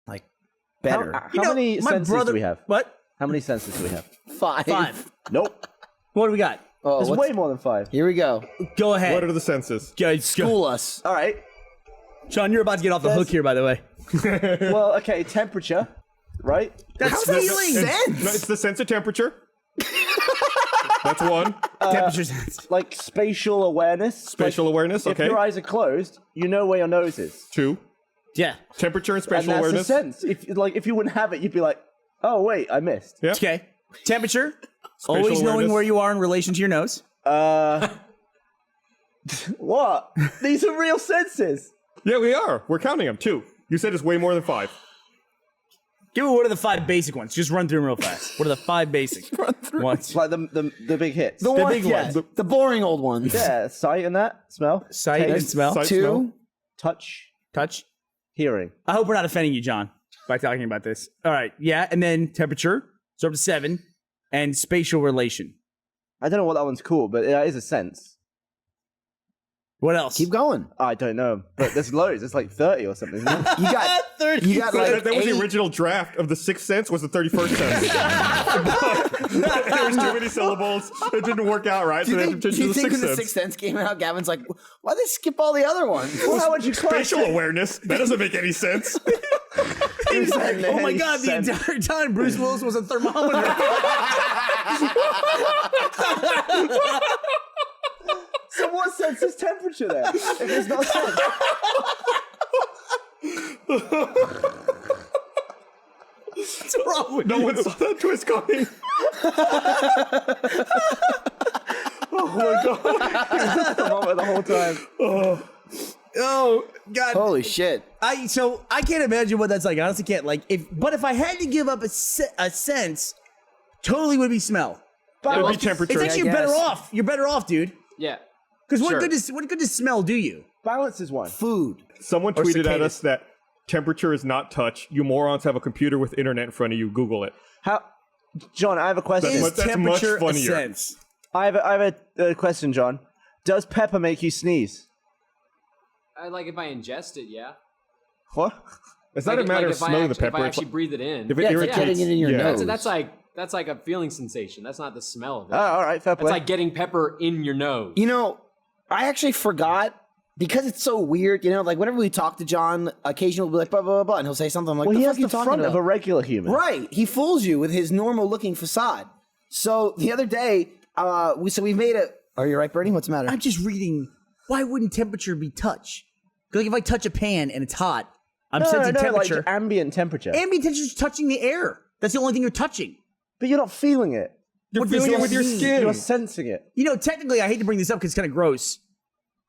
like better. How many senses do we have? What? How many senses do we have? 5. Nope. What do we got? Oh, There's way more than 5. Here we go. Go ahead. What are the senses? School us. All right. John, you're about to get off the hook here, by the way. Well, okay, temperature, right? That's feeling. No, it's the sense of temperature. That's one. Temperature sense. Like spatial awareness. Spatial awareness, okay. If your eyes are closed, you know where your nose is. 2. Yeah. Temperature and And spatial that's awareness. a sense. If you wouldn't have it, you'd be like, oh, wait, I missed. Yep. Okay. Temperature. Always knowing awareness. where you are in relation to your nose. What? These are real senses. Yeah, we are. We're counting them. 2. You said it's way more than 5. Give me what are the 5 basic ones. Just run through them real fast. What are the 5 basic ones? Like the big hits. The big ones. The boring old ones. Yeah, sight and that. Smell. Sight and Taste, smell. Sight, 2. smell. Touch. Touch. Hearing. I hope we're not offending you, John, by talking about this. All right. Yeah. And then temperature. So up to 7. And spatial relation. I don't know what that one's called, but it is a sense. What else? Keep going. I don't know, but there's loads. It's like 30 or something. Isn't it? You got 30. You got like That was 8. the original draft of the 6th sense was the 31st sense. There was too many syllables. It didn't work out right, Do so you they think, had to do you change it think to when the the 6th Sixth sense. Sense came out, Gavin's like, why'd they skip all the other ones? Well, how would you class Spatial it? awareness. That doesn't make any sense. He's like, oh my God, the Sense. entire time Bruce Willis was a thermometer. So what sense is temperature then? If it's not sense. What's wrong with No one saw that twist coming. Oh my god. Thermometer the whole time. Oh God. Holy shit. I can't imagine what that's like. I honestly can't. But if I had to give up a sense, totally would be smell. It would be temperature. It's actually I better guess. off. You're better off, dude. Yeah. Because what Sure. good does smell do you? Balance is one. Food. Someone tweeted at cicadas. us that temperature is not touch. You morons have a computer with internet in front of you. Google it. How, John, I have a question. That's much Temperature a funnier. sense? I have a question, John. Does pepper make you sneeze? Like if I ingest it, yeah. What? It's not Like, a matter like of if smelling the If pepper. I It's actually breathe it in. if it Yeah, it's irritates, like getting it in your nose. That's like a feeling sensation. That's not the smell of it. Oh, all right, fair It's play. like getting pepper in your nose. You know, I actually forgot because it's so weird, you know, like whenever we talk to John, occasionally we'll be like, blah, blah, blah, blah, and he'll say something I'm like, well, the he fuck has are you the talking front about? of a regular human. Right. He fools you with his normal looking facade. So the other day, we made a. Are you right, Bernie? What's the matter? I'm just reading. Why wouldn't temperature be touch? Like if I touch a pan and it's hot, I'm sensing temperature. Like ambient temperature. Ambient temperature is touching the air. That's the only thing you're touching. But you're not feeling it. You're What does feeling it that with your mean? skin. You're sensing it. You know, technically, I hate to bring this up because it's kind of gross.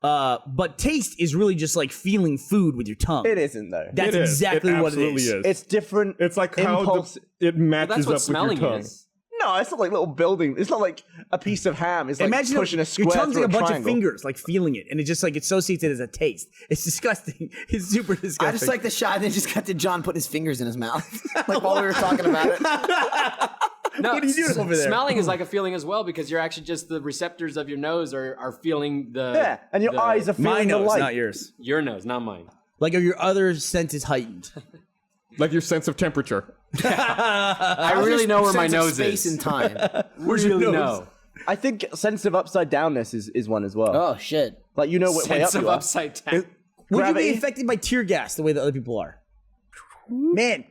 But taste is really just like feeling food with your tongue. It isn't though. That's It is. exactly It what it absolutely is. It's different. It's like how impulse. it Well, matches that's what up with your smelling tongue. is. No, it's not like little building. It's not like a piece of ham. It's like Imagine pushing a square your tongue's through like a bunch triangle. of fingers, like feeling it, and it just like associates it as a taste. It's disgusting. It's super disgusting. I just like the shot that just got to John putting his fingers in his mouth, like while we were talking about it. No, What are you doing over there? Smelling is like a feeling as well because you're actually just the receptors of your nose are feeling the Yeah, and your eyes are my feeling the nose, light. not yours. your nose, not mine. Like are your other senses heightened? Like your sense of temperature. I really know where my Sense of nose space is. and time. Where's your Really nose? know. I think sense of upside downness is one as well. Oh shit! Like you know what way up Sense of you are. upside down. Would you Gravity? be affected by tear gas the way that other people are? Man,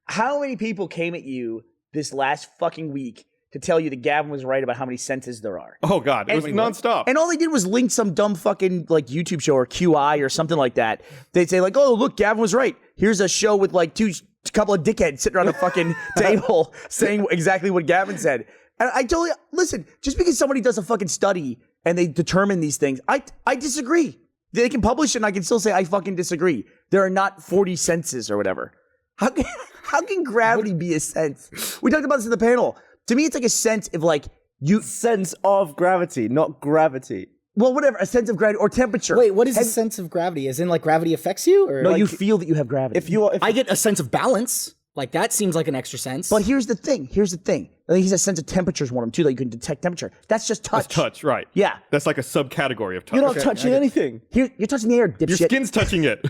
how many people came at you this last fucking week to tell you that Gavin was right about how many senses there are? Oh God, it was nonstop. And all they did was link some dumb fucking like YouTube show or QI or something like that. They'd say like, "Oh, look, Gavin was right. Here's a show with like a couple of dickheads sitting around a fucking table saying exactly what Gavin said." And I totally listen. Just because somebody does a fucking study and they determine these things, I disagree. They can publish it, and I can still say I fucking disagree. There are not 40 senses or whatever. How can gravity be a sense? We talked about this in the panel. To me, it's like a sense of like you. Sense of gravity, not gravity. Well, whatever, a sense of gravity or temperature. Wait, what is the sense of gravity? As in, like, gravity affects you? Or No, like, you feel that you have gravity. I get a sense of balance. Like, that seems like an extra sense. But here's the thing. I think he says sense of temperature is one of them too, that you can detect temperature. That's just touch. That's touch, right? Yeah. That's like a subcategory of touch. You're not touching anything. You're touching the air, dipshit. Your skin's touching it.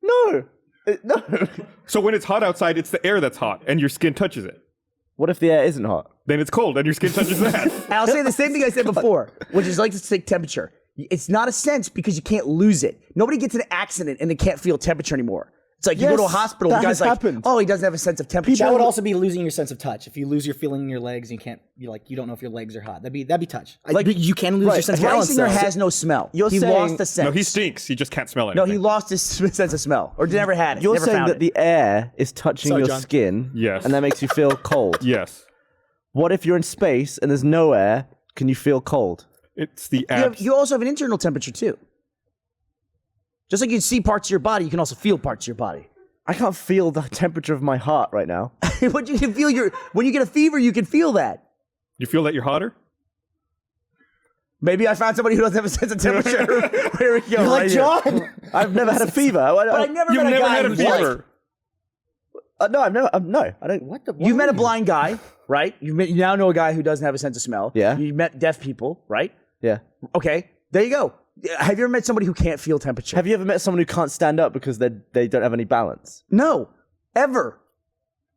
No. No. So when it's hot outside, it's the air that's hot, and your skin touches it. What if the air isn't hot? Then it's cold, and your skin touches that. I'll say the same thing I said before, which is like to take temperature. It's not a sense because you can't lose it. Nobody gets in an accident and they can't feel temperature anymore. It's like you go to a hospital, the guy's like, happened. oh, he doesn't have a sense of temperature. That would also be losing your sense of touch. If you lose your feeling in your legs, and you don't know if your legs are hot. That'd be touch. Like you can lose your sense of balance. Singer though. has no smell. You're he saying- lost the sense. No, he stinks. He just can't smell No, anything. he lost his sense of smell, or never had it. You're never saying found that it. the air is touching Sorry, your John. skin, Yes. and that makes you feel cold. Yes. What if you're in space and there's no air? Can you feel cold? It's the abs. You also have an internal temperature too. Just like you can see parts of your body, you can also feel parts of your body. I can't feel the temperature of my heart right now. But you can feel when you get a fever, you can feel that. You feel that you're hotter? Maybe I found somebody who doesn't have a sense of temperature. Here we go. You're like, right here. John, I've never had a fever. But I never You've met a never guy had a who's like- fever. No, I've never. No, I don't. What the? You've met a blind guy, right? You now know a guy who doesn't have a sense of smell. Yeah. You met deaf people, right? Yeah. Okay, there you go. Have you ever met somebody who can't feel temperature? Have you ever met someone who can't stand up because they don't have any balance? No, ever.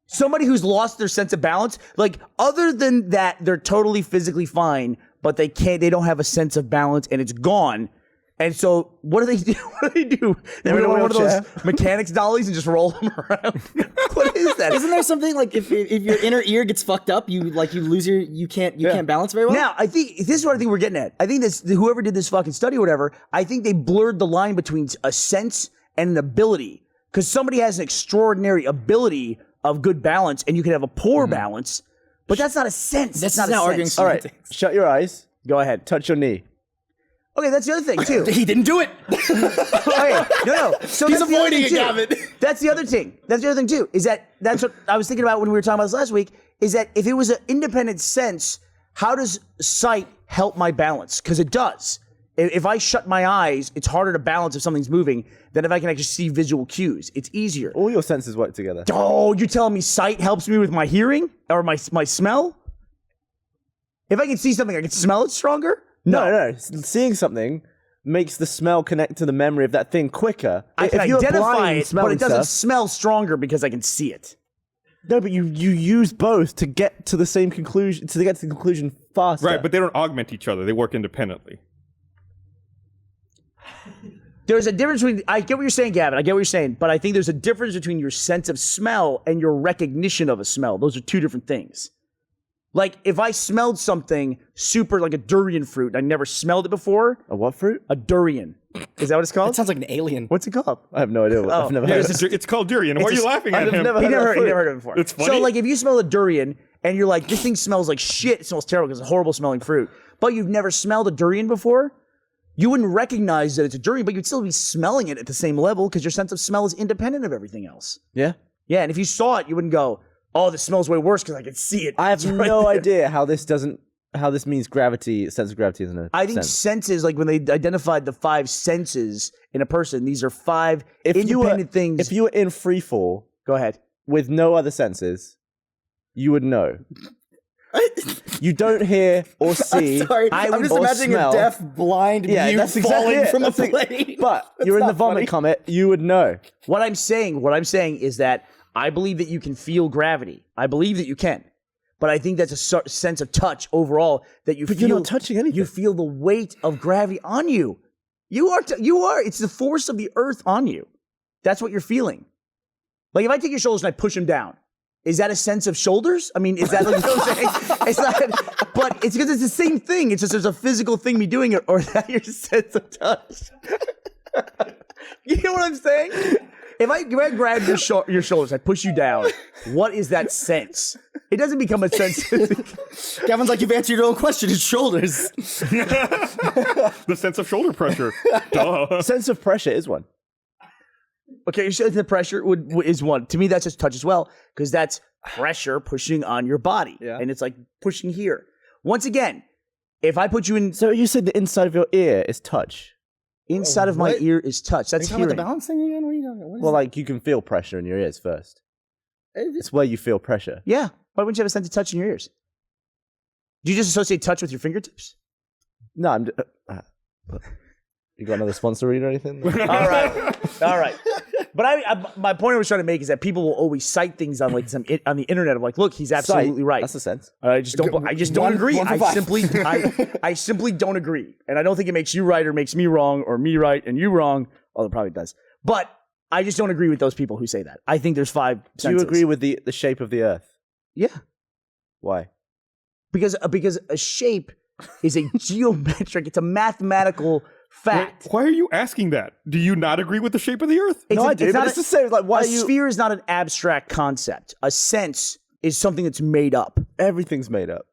Somebody who's lost their sense of balance, like other than that, they're totally physically fine, but they don't have a sense of balance and it's gone. And so what do they do? What do they do? They in put a one of those wheelchair. mechanics dollies and just roll them around. What is that? Isn't there something like if your inner ear gets fucked up, you lose you can't balance very well? Now, I think this is what I think we're getting at. I think this whoever did this fucking study or whatever, I think they blurred the line between a sense and an ability. Because somebody has an extraordinary ability of good balance, and you can have a poor balance, but that's not a sense. That's This not is a now arguing sense. All right, semantics. shut your eyes. Go ahead. Touch your knee. Okay, that's the other thing too. He didn't do it. Okay, no. So He's that's the other avoiding thing, it, too. Gavin. That's the other thing. That's the other thing too. That's what I was thinking about when we were talking about this last week. Is that if it was an independent sense, how does sight help my balance? Because it does. If I shut my eyes, it's harder to balance if something's moving than if I can actually see visual cues. It's easier. All your senses work together. Oh, you're telling me sight helps me with my hearing or my smell? If I can see something, I can smell it stronger? No. Seeing something makes the smell connect to the memory of that thing quicker. I can If you're identify blind it, but smelling it doesn't stuff- smell stronger because I can see it. No, but you use both to get to the same conclusion. To get to the conclusion faster. Right, but they don't augment each other. They work independently. There's a difference between, I get what you're saying, Gavin, I get what you're saying, but I think there's a difference between your sense of smell and your recognition of a smell. Those are two different things. Like, if I smelled something super like a durian fruit, I never smelled it before, A what fruit? a durian. Is that what it's called? That sounds like an alien. What's it called? I have no idea. Oh. I've never Yeah, heard of it. it's called durian. Why are you laughing at I've him? never He heard never of heard, that he never fruit. heard it before. It's funny. So, like, if you smell a durian and you're like, this thing smells like shit, it smells terrible because it's a horrible smelling fruit, but you've never smelled a durian before, you wouldn't recognize that it's a durian, but you'd still be smelling it at the same level because your sense of smell is independent of everything else. Yeah. Yeah, and if you saw it, you wouldn't go, oh, this smells way worse because I can see it. I have It's right no there. idea how this means gravity, sense of gravity isn't a I think sense. senses, like when they identified the 5 senses in a person, these are 5 independent things. If you were in free fall Go ahead. with no other senses, you would know. You don't hear or see. I'm sorry. I'm just or imagining smell. a deaf, blind mute that's exactly falling it. from a That's it. plane. But you're in the not vomit funny. comet, you would know. What I'm saying is that I believe that you can feel gravity. I believe that you can. But I think that's a sense of touch overall that you But feel. you're not touching anything. You feel the weight of gravity on you. You are. It's the force of the earth on you. That's what you're feeling. Like if I take your shoulders and I push them down, is that a sense of shoulders? I mean, is that like, you know what I'm saying? It's not, but it's because it's the same thing. It's just there's a physical thing me doing it, or is that your sense of touch? You know what I'm saying? If I grab your shoulders, I push you down, what is that sense? It doesn't become a sense. Gavin's like, you've answered your own question. It's shoulders. The sense of shoulder pressure. Duh. Sense of pressure is one. Okay, the pressure is one. To me, that's just touch as well, because that's pressure pushing on your body. Yeah. And it's like pushing here. Once again, if I put you in So you said the inside of your ear is touch. inside of my what? ear is touch. That's Are you talking about hearing. the balance thing again? What are you talking about? What is Well, like you can feel pressure in your ears first. It's where you feel pressure. Yeah. Why wouldn't you have a sense of touch in your ears? Do you just associate touch with your fingertips? No, I'm. You got another sponsor read or anything? All right. But my point I was trying to make is that people will always cite things on like on the internet of like, look, he's absolutely right. That's the sense. I just don't agree. I simply don't agree, and I don't think it makes you right or makes me wrong or me right and you wrong. Although it probably does, but I just don't agree with those people who say that. I think there's 5 senses. Do you agree with the shape of the Earth? Yeah, Why? because a shape is a geometric. It's a mathematical fact. Why are you asking that? Do you not agree with the shape of the Earth? No, I do. But it's the same. Like, why a are you? sphere is not an abstract concept. A sense is something that's made up. Everything's made up.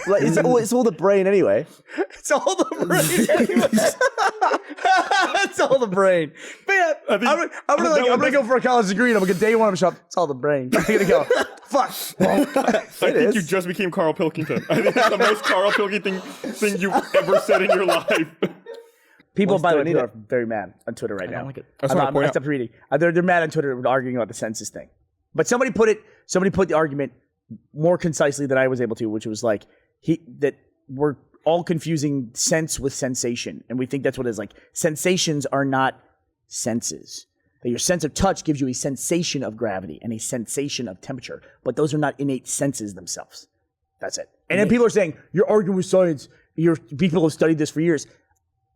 Like, it's all the brain anyway. It's all the brain. It's all the brain. But yeah, I'm gonna go for a college degree and I'm gonna day one of shop. It's all the brain. I'm gonna go. Fuck. I think you just became Carl Pilkington. I think that's the most Carl Pilkington thing you've ever said in your life. People, by the way, are very mad on Twitter right now. like it. I stopped reading. They're mad on Twitter arguing about the census thing. But somebody put the argument more concisely than I was able to, which was like that we're all confusing sense with sensation, and we think that's what it is. Like sensations are not senses. That your sense of touch gives you a sensation of gravity and a sensation of temperature, but those are not innate senses themselves. That's it. And then people are saying you're arguing with science. People have studied this for years.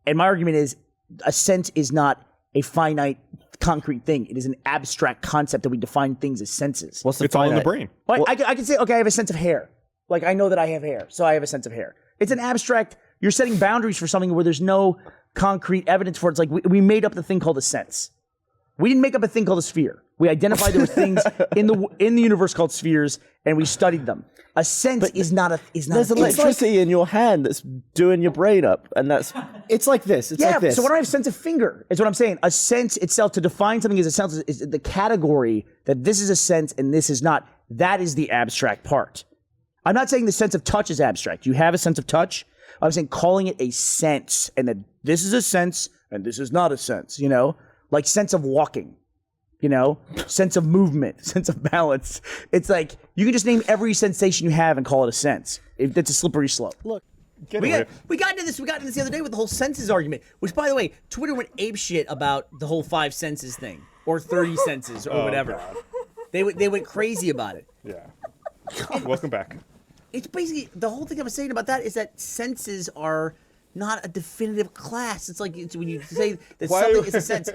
And my argument is a sense is not a finite, concrete thing. It is an abstract concept that we define things as senses. It's all in the brain. Well, I can say, okay, I have a sense of hair. Like, I know that I have hair, so I have a sense of hair. It's an abstract, you're setting boundaries for something where there's no concrete evidence for it. It's like we made up the thing called a sense. We didn't make up a thing called a sphere. We identified there were things in the universe called spheres, and we studied them. A sense is not There's electricity in your hand that's doing your brain up, and that's It's like this. It's like this. So when I have sense of finger, is what I'm saying. A sense itself, to define something as a sense, is the category that this is a sense and this is not. That is the abstract part. I'm not saying the sense of touch is abstract. You have a sense of touch. I'm saying calling it a sense, and that this is a sense and this is not a sense. You know, like sense of walking. You know, sense of movement, sense of balance. It's like you can just name every sensation you have and call it a sense. It's a slippery slope. Look. We got into this the other day with the whole senses argument, which, by the way, Twitter went apeshit about the whole 5 senses thing or 30 senses or whatever. God. They went crazy about it. Yeah. Welcome back. It's basically the whole thing I was saying about that is that senses are not a definitive class. It's like when you say that something is a sense.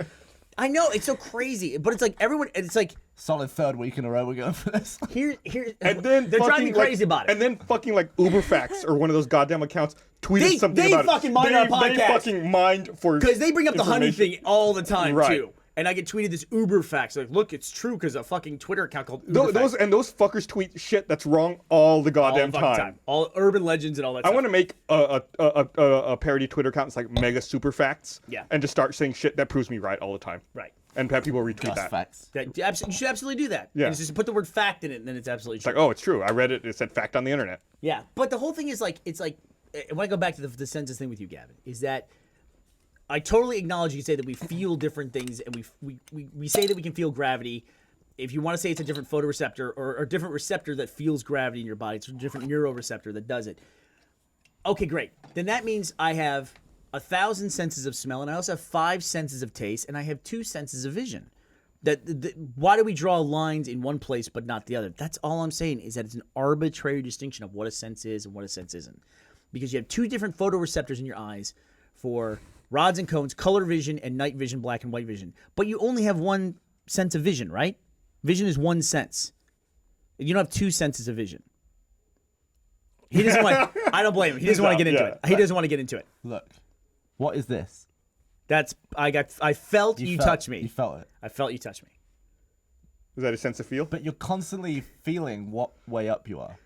I know it's so crazy, but it's like everyone. It's like solid 3rd week in a row we're going for this. Here, and then they're driving me crazy about it. And then fucking like Uberfacts or one of those goddamn accounts tweeted something they about fucking it. mind our podcast. They fucking mind for because they bring up the honey information. thing all the time Right. too. And I get tweeted this Uberfacts. Like, look, it's true because a fucking Twitter account called Uberfacts. Those fuckers tweet shit that's wrong all the goddamn time. All urban legends and all that I stuff. want to make a parody Twitter account that's like mega super facts. Yeah. And just start saying shit that proves me right all the time. Right. And have people retweet Just that. facts. You should absolutely do that. Yeah. And just put the word fact in it, and then it's absolutely It's true. like, oh, it's true. I read it. It said fact on the internet. Yeah. But the whole thing is like, it's like, when I go back to the census thing with you, Gavin, is that I totally acknowledge you say that we feel different things, and we say that we can feel gravity. If you want to say it's a different photoreceptor or a different receptor that feels gravity in your body, it's a different neuroreceptor that does it. Okay, great. Then that means I have 1,000 senses of smell, and I also have 5 senses of taste, and I have 2 senses of vision. Why do we draw lines in one place but not the other? That's all I'm saying, is that it's an arbitrary distinction of what a sense is and what a sense isn't. Because you have 2 different photoreceptors in your eyes for rods and cones, color vision, and night vision, black and white vision. But you only have 1 sense of vision, right? Vision is 1 sense. You don't have 2 senses of vision. He doesn't want. I don't blame him. He doesn't want to get into it. He doesn't want to get into it. Look, what is this? I felt you touch me. You felt it. I felt you touch me. Is that a sense of feel? But you're constantly feeling what way up you are.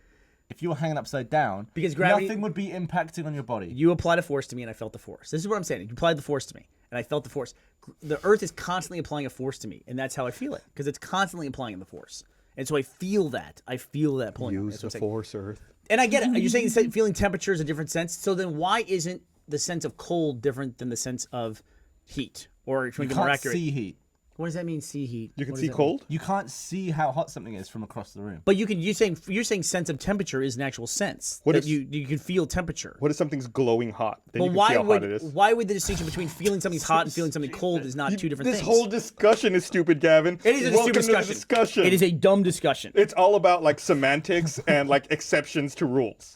If you were hanging upside down, Because gravity- nothing would be impacting on your body. You applied a force to me, and I felt the force. This is what I'm saying. You applied the force to me, and I felt the force. The Earth is constantly applying a force to me, and that's how I feel it, because it's constantly applying the force. And so I feel that. I feel that pulling. on me. Use That's what the I'm saying. force, Earth. And I get it. You're saying feeling temperature is a different sense. So then why isn't the sense of cold different than the sense of heat? Or if we You get more can't accurate, see heat. What does that mean? See heat. You can What does see that mean? cold. You can't see how hot something is from across the room. But you're saying sense of temperature is an actual sense. What that if- you can feel temperature. What if something's glowing hot? Then But you can see how hot it is. why would the distinction between feeling something's hot and feeling something cold is not two different This things? whole discussion is stupid, Gavin. It is a Welcome stupid to the discussion. It is a dumb discussion. It's all about like semantics and like exceptions to rules.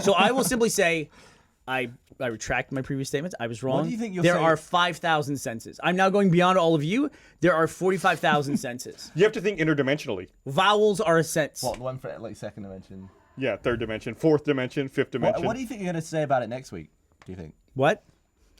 So I will simply say, I retract my previous statements. I was wrong. do you think you're there saying? are 5,000 senses. I'm now going beyond all of you. There are 45,000 senses. You have to think interdimensionally. Vowels are a sense. What, the one for like second dimension? Yeah, third dimension, fourth dimension, fifth dimension. What do you think you're going to say about it next week? Do you think? What?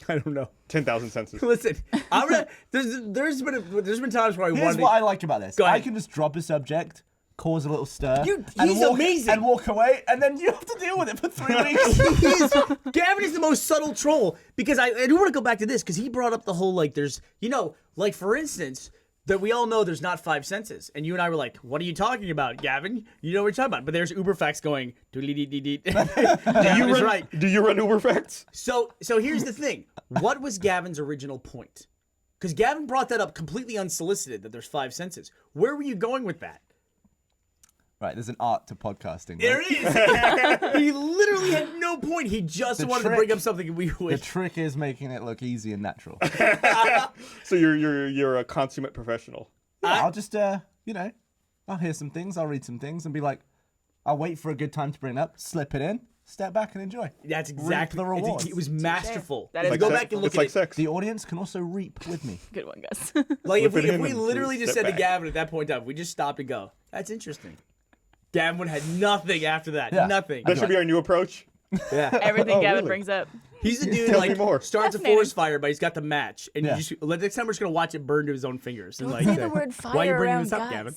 I don't know. 10,000 senses. Listen, I'm gonna. There's been times where I Here's wanted. what I like about this. Go I ahead. can just drop a subject, cause a little stir, He's amazing. and walk away, and then you have to deal with it for 3 weeks. Gavin is the most subtle troll because I do want to go back to this because he brought up the whole like there's like for instance that we all know there's not 5 senses and you and I were like, what are you talking about, Gavin? You know what we're talking about, but there's Uberfax going doodly-dee-dee-dee. Gavin is right. Do you run Uberfacts? So here's the thing. What was Gavin's original point? Because Gavin brought that up completely unsolicited that there's 5 senses. Where were you going with that? Right, there's an art to podcasting. There Right? it is. He literally had no point. He just The wanted to trick- bring up something we The would. trick is making it look easy and natural. So you're a consummate professional. I'll just I'll hear some things, I'll read some things, and be like, I'll wait for a good time to bring it up, slip it in, step back and enjoy. That's exactly the rewards. It was masterful. That If is you go sex- back and look it's at like it, sex. The audience can also reap with me. Good one, Gus. like if Slip it in we and literally just step said to back. Gavin at that point in time, we just stopped and go, that's interesting. Gavin would have had nothing after that. Yeah. Nothing. That should be our new approach. Yeah. Everything Oh, Gavin really? brings up. He's the dude Tell me like more. starts a Fascinating. forest fire, but he's got the match, and Yeah. you just next time we're just gonna watch it burn to his own fingers. And Don't like, say the word fire why are you bringing around this up, Gus. Gavin?